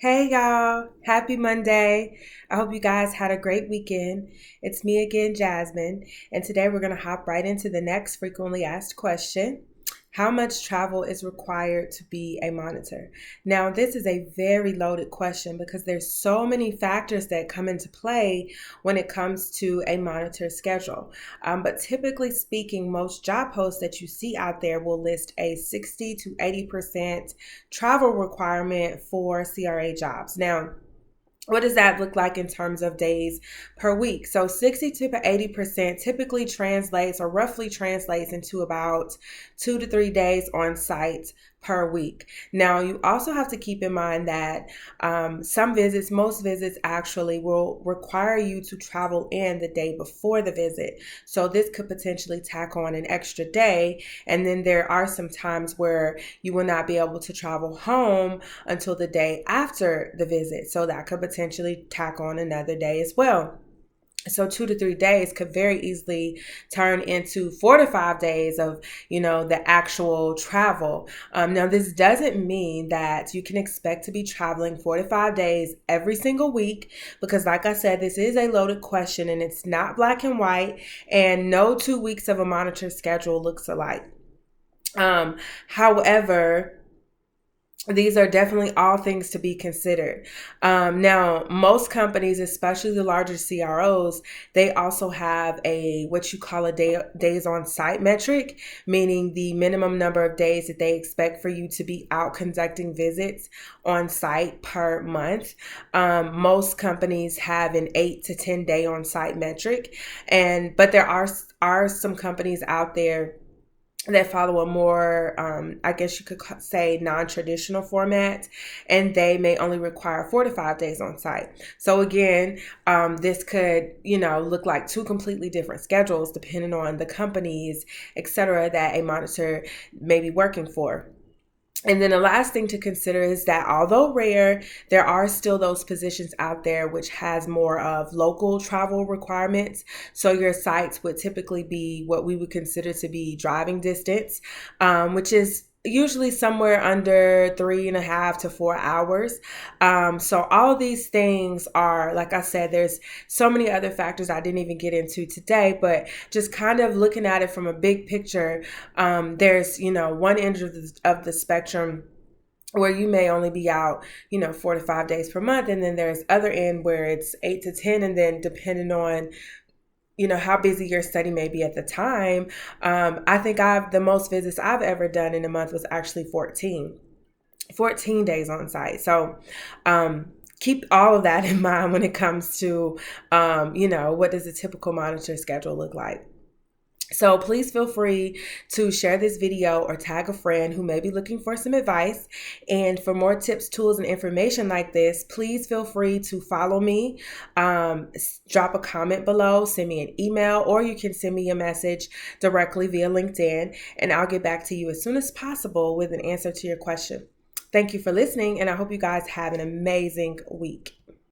Hey y'all, happy Monday. I hope you guys had a great weekend. It's me again, Jasmine, and today we're going to hop right into the next frequently asked question. How much travel is required to be a monitor? Now, this is a very loaded question because there's so many factors that come into play when it comes to a monitor schedule. But typically speaking, most job posts that you see out there will list a 60 to 80% travel requirement for CRA jobs. Now, what does that look like in terms of days per week? So 60 to 80% typically translates or roughly translates into about 2 to 3 days on site per week. Now, you also have to keep in mind that most visits actually will require you to travel in the day before the visit. So this could potentially tack on an extra day. And then there are some times where you will not be able to travel home until the day after the visit. So that could potentially tack on another day as well. So 2 to 3 days could very easily turn into 4 to 5 days of, the actual travel. Now, this doesn't mean that you can expect to be traveling 4 to 5 days every single week, because like I said, this is a loaded question and it's not black and white, and no 2 weeks of a monitor schedule looks alike. However, these are definitely all things to be considered. Now, most companies, especially the larger CROs, they also have what you call a days on site metric, meaning the minimum number of days that they expect for you to be out conducting visits on site per month. Most companies have an 8 to 10 day on site metric, but there are some companies out there that follow a more, I guess you could say, non-traditional format, and they may only require 4 to 5 days on site. So again, this could, look like two completely different schedules depending on the companies, etc., that a monitor may be working for. And then the last thing to consider is that although rare, there are still those positions out there which has more of local travel requirements. So your sites would typically be what we would consider to be driving distance, which is usually somewhere under 3.5 to 4 hours. So all of these things are, like I said, there's so many other factors I didn't even get into today, but just kind of looking at it from a big picture, there's, one end of the spectrum where you may only be out, 4 to 5 days per month. And then there's other end where it's 8 to 10. And then depending on how busy your study may be at the time. I think the most visits I've ever done in a month was actually 14 days on site. So, keep all of that in mind when it comes to, what does a typical monitor schedule look like? So please feel free to share this video or tag a friend who may be looking for some advice. And for more tips, tools, and information like this, please feel free to follow me, drop a comment below, send me an email, or you can send me a message directly via LinkedIn, and I'll get back to you as soon as possible with an answer to your question. Thank you for listening, and I hope you guys have an amazing week.